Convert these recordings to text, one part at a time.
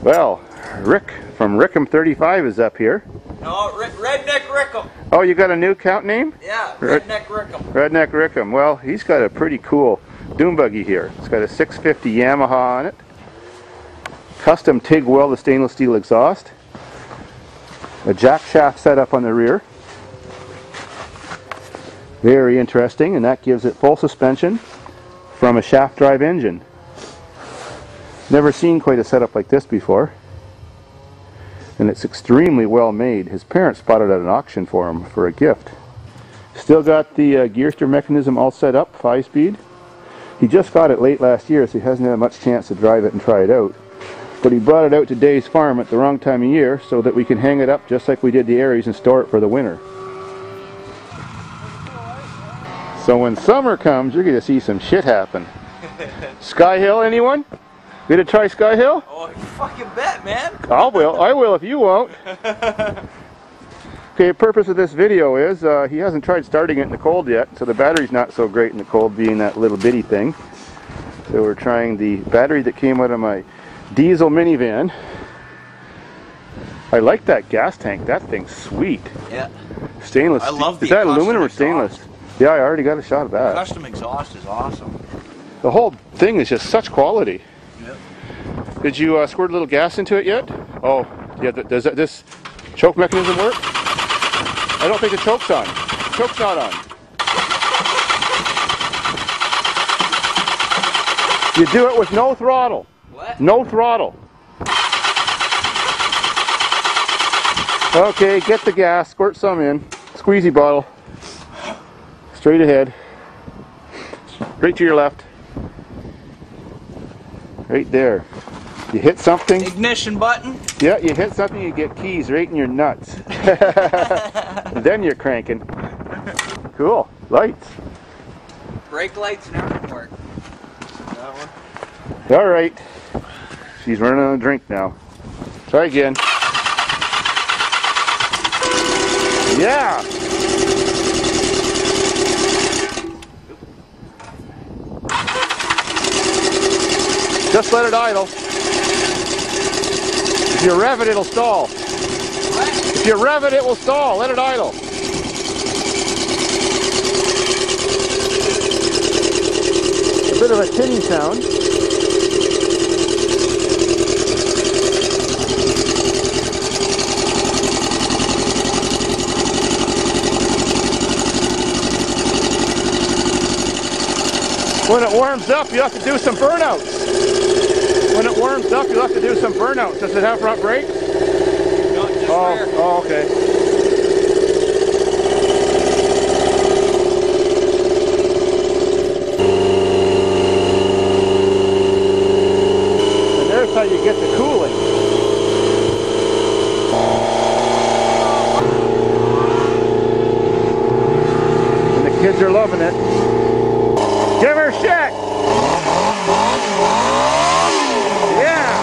Well, Rick from Rickham35 is up here. No, Redneck Rickham. Oh, you got a new account name? Yeah, Redneck Rickham. Redneck Rickham. Well, he's got a pretty cool dune buggy here. It's got a 650 Yamaha on it. Custom TIG welded stainless steel exhaust. A jack shaft setup on the rear. Very interesting, and that gives it full suspension from a shaft drive engine. Never seen quite a setup like this before. And it's extremely well made. His parents bought it at an auction for him for a gift. Still got the gear steer mechanism all set up, 5-speed. He just got it late last year, so he hasn't had much chance to drive it and try it out. But he brought it out to Davidsfarm at the wrong time of year so that we can hang it up just like we did the Aries and store it for the winter. So when summer comes, you're going to see some shit happen. Sky Hill, anyone? Gonna try Sky Hill? Oh, you fucking bet, man. I will if you won't. Okay, the purpose of this video is he hasn't tried starting it in the cold yet, so the battery's not so great in the cold, being that little bitty thing. So we're trying the battery that came out of my diesel minivan. I like that gas tank. That thing's sweet. Yeah. Stainless. I love the Is that aluminum or stainless? Exhaust. Yeah, I already got a shot of that. Custom exhaust is awesome. The whole thing is just such quality. Yep. Did you squirt a little gas into it yet? Oh, yeah. Does this choke mechanism work? I don't think the choke's on. Choke's not on. You do it with no throttle. What? No throttle. Okay, get the gas, squirt some in. Squeezy bottle. Straight ahead. Right to your left. Right there. You hit something. Ignition button. Yeah, you hit something, you get keys right in your nuts. Then you're cranking. Cool. Lights. Brake lights never work. That one. All right. She's running on a drink now. Try again. Yeah. Just let it idle. If you rev it, it'll stall. What? If you rev it, it will stall. Let it idle. A bit of a tinny sound. When it warms up, you have to do some burnouts. When it warms up, you'll have to do some burnouts. Does it have front brakes? No, just rear. Oh, okay. And there's how you get the cooling. And the kids are loving it. Give her a shake! Yeah!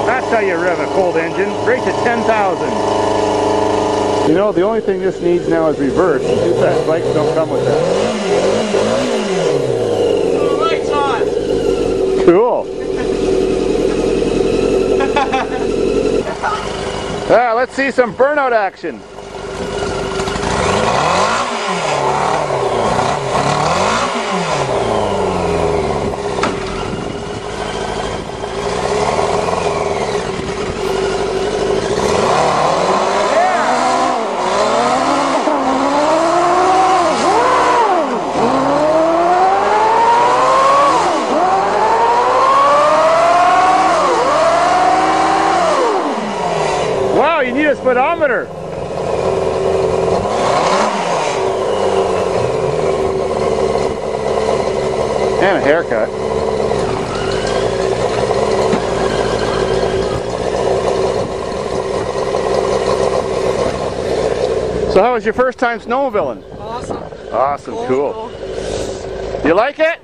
That's how you rev a cold engine, right to 10,000. You know, the only thing this needs now is reverse. Two fast bikes don't come with that. Lights on! Cool. Let's see some burnout action. You need a speedometer. And a haircut. So how was your first time snowmobiling? Awesome. Awesome, cool. You like it?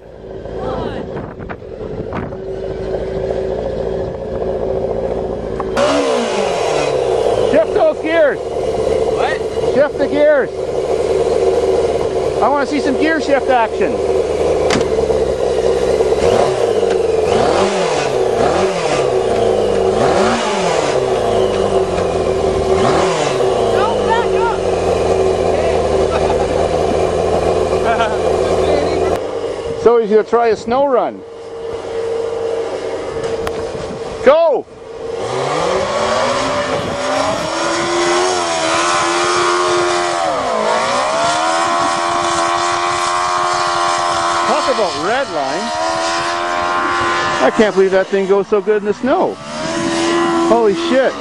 Shift those gears. What? Shift the gears. I want to see some gear shift action. you try a snow run. Go! Talk about red line. I can't believe that thing goes so good in the snow. Holy shit.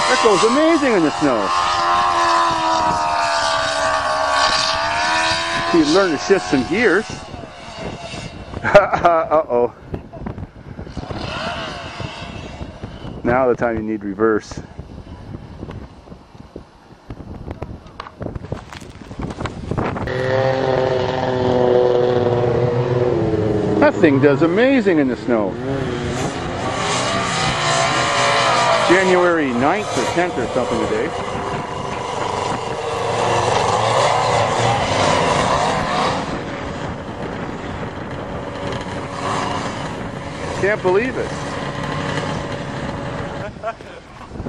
That goes amazing in the snow. You learn to shift some gears. Uh-oh. Now the time you need reverse. That thing does amazing in the snow. January 9th or 10th or something today. Can't believe it.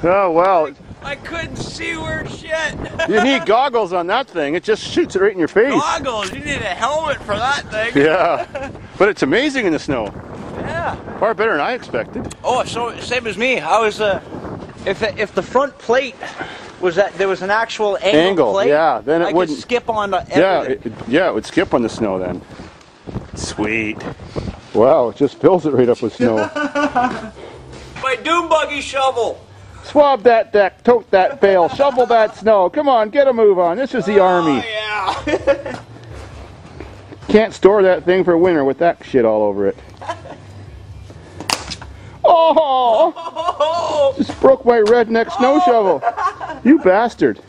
Oh well. I couldn't see worth shit. You need goggles on that thing. It just shoots it right in your face. Goggles? You need a helmet for that thing. Yeah. But it's amazing in the snow. Yeah. Far better than I expected. Oh, so same as me. I was if the front plate was that there was an actual angle plate, yeah, then it wouldn't could skip on everything. Yeah, it would skip on the snow then. Sweet. Wow, it just fills it right up with snow. My dune buggy shovel. Swab that deck, tote that bale, shovel that snow. Come on, get a move on. This is the Army. Yeah. Can't store that thing for winter with that shit all over it. Oh! Just broke my redneck snow shovel. You bastard.